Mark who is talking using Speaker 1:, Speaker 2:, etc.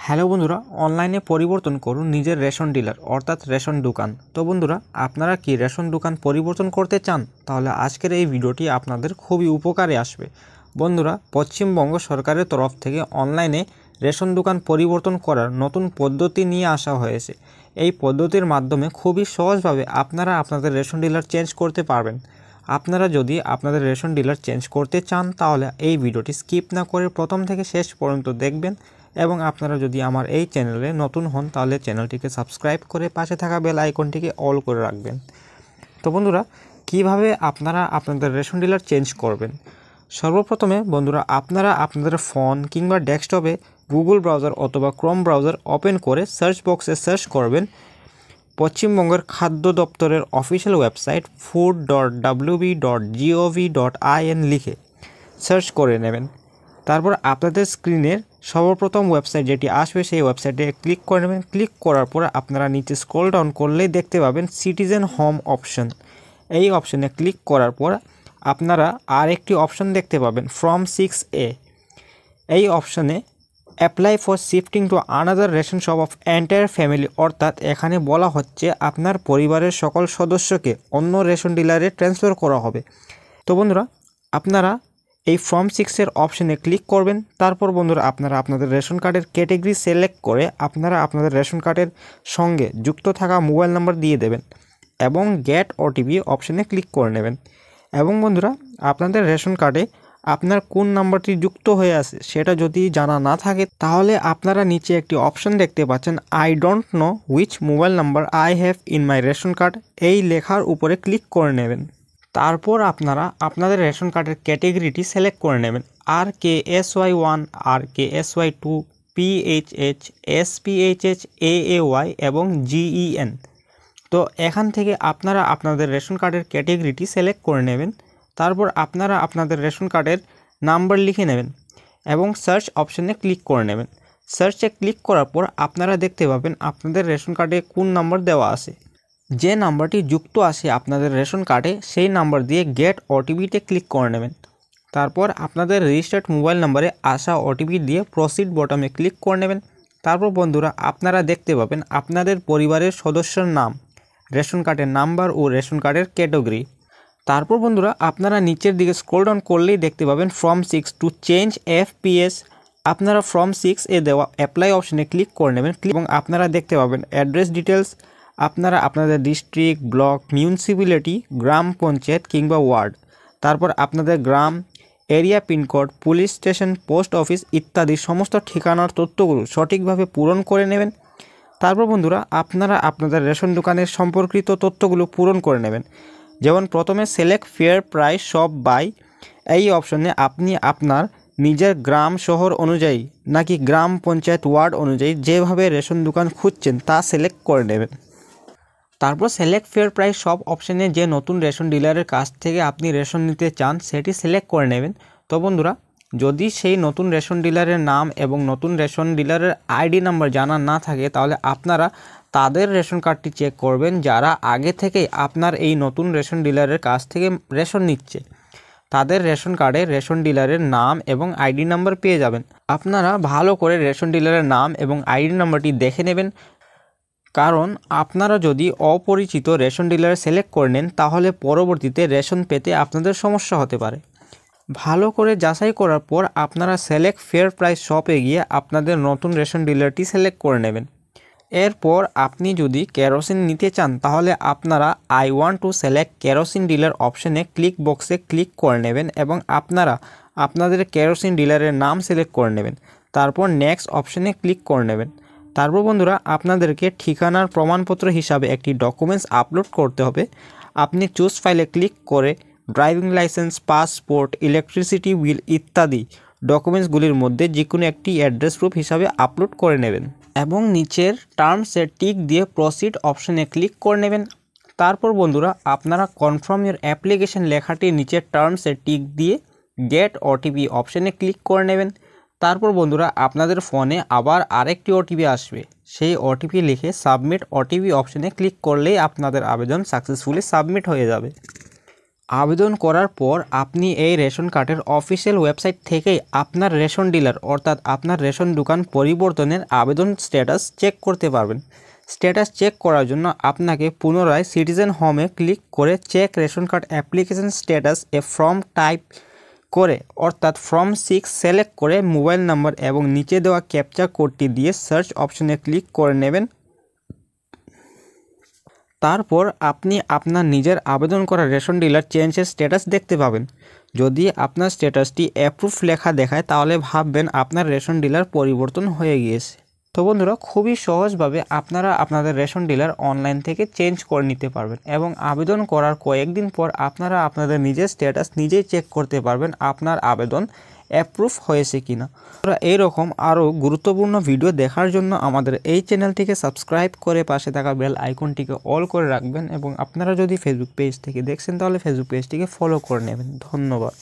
Speaker 1: Hello বন্ধুরা, অনলাইনে পরিবর্তন করুন নিজের রেশন ডিলার অর্থাৎ রেশন দোকান। তো বন্ধুরা, আপনারা কি রেশন দোকান পরিবর্তন করতে চান? তাহলে আজকের এই ভিডিওটি আপনাদের খুবই উপকারে আসবে। বন্ধুরা, পশ্চিমবঙ্গ সরকারের তরফ থেকে অনলাইনে রেশন দোকান পরিবর্তন করার নতুন পদ্ধতি নিয়ে আসা হয়েছে। এই পদ্ধতির মাধ্যমে খুবই সহজভাবে আপনারা আপনাদের রেশন ডিলার চেঞ্জ করতে পারবেন। আপনারা যদি আপনাদের রেশন ডিলার চেঞ্জ করতে চান তাহলে এই ভিডিওটি স্কিপ না করে প্রথম থেকে শেষ পর্যন্ত দেখবেন এবং আপনারা যদি আমার এই চ্যানেলে নতুন হন তাহলে চ্যানেলটিকে সাবস্ক্রাইব করে পাশে থাকা বেল আইকনটিকে অল করে রাখবেন। তো বন্ধুরা, কিভাবে আপনারা আপনাদের রেশন ডিলার চেঞ্জ করবেন? সর্বপ্রথমে বন্ধুরা, আপনারা আপনাদের ফোন কিংবা ডেস্কটপে গুগল ব্রাউজার অথবা ক্রোম ব্রাউজার ওপেন করে সার্চ বক্সে সার্চ করবেন পশ্চিমবঙ্গের খাদ্য দপ্তরের অফিসিয়াল ওয়েবসাইট food.wb.gov.in লিখে সার্চ করে নেবেন। তারপর আপনাদের স্ক্রিনের সর্বপ্রথম ওয়েবসাইট যেটি আসবে সেই ওয়েবসাইটে ক্লিক করে নেবেন। ক্লিক করার পর আপনারা নিচে স্ক্রল ডাউন করলেই দেখতে পাবেন সিটিজেন হোম অপশন। এই অপশনে ক্লিক করার পর আপনারা আর একটি অপশন দেখতে পাবেন ফর্ম 6A। এই অপশনে apply for shifting to another ration shop of entire family, অর্থাৎ এখানে বলা হচ্ছে আপনার পরিবারের সকল সদস্যকে অন্য রেশন ডিলারে ট্রান্সফার করা হবে। তো বন্ধুরা, আপনারা এই ফর্ম 6-এর অপশনে ক্লিক করবেন। তারপর বন্ধুরা, আপনারা আপনাদের রেশন কার্ডের ক্যাটেগরি সিলেক্ট করে আপনারা আপনাদের রেশন কার্ডের সঙ্গে যুক্ত থাকা মোবাইল নাম্বার দিয়ে দেবেন এবং গেট ওটিপি অপশনে ক্লিক করে নেবেন। এবং বন্ধুরা, আপনাদের রেশন কার্ডে আপনার কোন নাম্বারটি যুক্ত হয়ে আছে সেটা যদি জানা না থাকে তাহলে আপনারা নিচে একটি অপশন দেখতে পাচ্ছেন I don't know which mobile number I have in my ration card, এই লেখার উপরে ক্লিক করে নেবেন। তারপর আপনারা আপনাদের রেশন কার্ডের ক্যাটেগরিটি সিলেক্ট করে নেবেন RKSY1, RKSY2, PHH, SPHH, AAY এবং GEN। তো এখান থেকে আপনারা আপনাদের রেশন কার্ডের ক্যাটেগরিটি সিলেক্ট করে নেবেন। তারপর আপনারা আপনাদের রেশন কার্ডের নাম্বার লিখে নেবেন এবং সার্চ অপশনে ক্লিক করে নেবেন। সার্চে ক্লিক করার পর আপনারা দেখতে পাবেন আপনাদের রেশন কার্ডে কোন নাম্বার দেওয়া আছে। যে নাম্বারটি যুক্ত আছে আপনাদের রেশন কার্ডে সেই নাম্বার দিয়ে গেট ওটিপিতে ক্লিক করে নেবেন। তারপর আপনাদের রেজিস্টার্ড মোবাইল নাম্বারে আসা ওটিপি দিয়ে প্রসিড বটমে ক্লিক করে নেবেন। তারপর বন্ধুরা, আপনারা দেখতে পাবেন আপনাদের পরিবারের সদস্যের নাম, রেশন কার্ডের নাম্বার ও রেশন কার্ডের ক্যাটাগরি। তারপর বন্ধুরা, আপনারা নিচের দিকে স্ক্রল ডাউন করলেই দেখতে পাবেন ফর্ম 6 টু চেঞ্জ FPS। আপনারা ফর্ম 6-এ দেওয়া অ্যাপ্লাই অপশনে ক্লিক করে নেবেন এবং আপনারা দেখতে পাবেন অ্যাড্রেস ডিটেলস। আপনারা আপনাদের ডিস্ট্রিক্ট, ব্লক, মিউনিসিপ্যালিটি, গ্রাম পঞ্চায়েত কিংবা ওয়ার্ড, তারপর আপনাদের গ্রাম, area, pincode, police station, post office ইত্যাদি সমস্ত ঠিকানার তথ্যগুলো সঠিকভাবে পূরণ করে নেবেন। তারপর বন্ধুরা, আপনারা আপনাদের রেশন দোকানের সম্পর্কিত তথ্যগুলো পূরণ করে নেবেন। যেমন প্রথমে select fair price shop by, এই অপশনে আপনি আপনার নিজের গ্রাম শহর অনুযায়ী নাকি গ্রাম পঞ্চায়েত ওয়ার্ড অনুযায়ী যেভাবে রেশন দোকান খুঁজছেন তা সিলেক্ট করে নেবেন। তারপর সিলেক্ট ফেয়ার প্রাইস শপ অপশনে যে নতুন রেশন ডিলারের কাছ থেকে আপনি রেশন নিতে চান সেটি সিলেক্ট করে নেবেন। তো বন্ধুরা, যদি সেই নতুন রেশন ডিলারের নাম এবং নতুন রেশন ডিলারের আইডি নাম্বার জানা না থাকে তাহলে আপনারা তাদের রেশন কার্ডটি চেক করবেন যারা আগে থেকেই আপনার এই নতুন রেশন ডিলারের কাছ থেকে রেশন নিচ্ছে। তাদের রেশন কার্ডে রেশন ডিলারের নাম এবং আইডি নাম্বার পেয়ে যাবেন। আপনারা ভালো করে রেশন ডিলারের নাম এবং আইডি নাম্বারটি দেখে নেবেন, কারণ আপনারা যদি অপরিচিত রেশন ডিলার সিলেক্ট করে নেন তাহলে পরবর্তীতে রেশন পেতে আপনাদের সমস্যা হতে পারে। ভালো করে যাচাই করার পর আপনারা সিলেক্ট ফেয়ার প্রাইস শপে গিয়ে আপনাদের নতুন রেশন ডিলারটি সিলেক্ট করে নেবেন। এরপর আপনি যদি কেরোসিন নিতে চান তাহলে আপনারা I want to select kerosene dealer অপশনে ক্লিক বক্সে ক্লিক করে নেবেন এবং আপনারা আপনাদের কেরোসিন ডিলারের নাম সিলেক্ট করে নেবেন। তারপর নেক্সট অপশনে ক্লিক করে নেবেন। তারপর বন্ধুরা, আপনাদেরকে ঠিকানার প্রমাণপত্র হিসাবে একটি ডকুমেন্টস আপলোড করতে হবে। আপনি চুজ ফাইলে ক্লিক করে driving licence, passport, electricity bill ইত্যাদি ডকুমেন্টসগুলির মধ্যে যে কোনো একটি অ্যাড্রেস প্রুফ হিসাবে আপলোড করে নেবেন এবং নিচের টার্মসের টিক দিয়ে প্রসিড অপশনে ক্লিক করে নেবেন। তারপর বন্ধুরা, আপনারা কনফার্ম ইউর অ্যাপ্লিকেশন লেখাটির নিচের টার্মসের টিক দিয়ে গেট ওটিপি অপশনে ক্লিক করে নেবেন। তারপর বন্ধুরা, আপনাদের ফোনে আবার আরেকটি ওটিপি আসবে, সেই ওটিপি লিখে সাবমিট ওটিপি অপশনে ক্লিক করলেই আপনাদের আবেদন সাকসেসফুলি সাবমিট হয়ে যাবে। আবেদন করার পর আপনি এই রেশন কার্ডের অফিসিয়াল ওয়েবসাইট থেকেই আপনার রেশন ডিলার অর্থাৎ আপনার রেশন দোকান পরিবর্তনের আবেদন স্ট্যাটাস চেক করতে পারবেন। স্ট্যাটাস চেক করার জন্য আপনাকে পুনরায় সিটিজেন হোমে ক্লিক করে check ration card application status form type করে অর্থাৎ ফর্ম 6 সিলেক্ট করে মোবাইল নাম্বার এবং নিচে দেওয়া ক্যাপচা কোডটি দিয়ে সার্চ অপশনে ক্লিক করে নেবেন। তারপর আপনি আপনার নিজের আবেদন করা রেশন ডিলার চেঞ্জের স্ট্যাটাস দেখতে পাবেন। যদি আপনার স্ট্যাটাসটি অ্যাপ্রুভ লেখা দেখায় তাহলে ভাববেন আপনার রেশন ডিলার পরিবর্তন হয়ে গিয়েছে। তো বন্ধুরা, খুবই সহজভাবে আপনারা আপনাদের রেশন ডিলার অনলাইন থেকে চেঞ্জ করে নিতে পারবেন এবং আবেদন করার কয়েকদিন পর আপনারা আপনাদের নিজের স্ট্যাটাস নিজেই চেক করতে পারবেন আপনার আবেদন অ্যাপ্রুভ হয়েছে কিনা। এইরকম আরও গুরুত্বপূর্ণ ভিডিও দেখার জন্য আমাদের এই চ্যানেলটিকে সাবস্ক্রাইব করে পাশে থাকা বেল আইকনটিকে অল করে রাখবেন এবং আপনারা যদি ফেসবুক পেজ থেকে দেখছেন তাহলে ফেসবুক পেজটিকে ফলো করে নেবেন। ধন্যবাদ।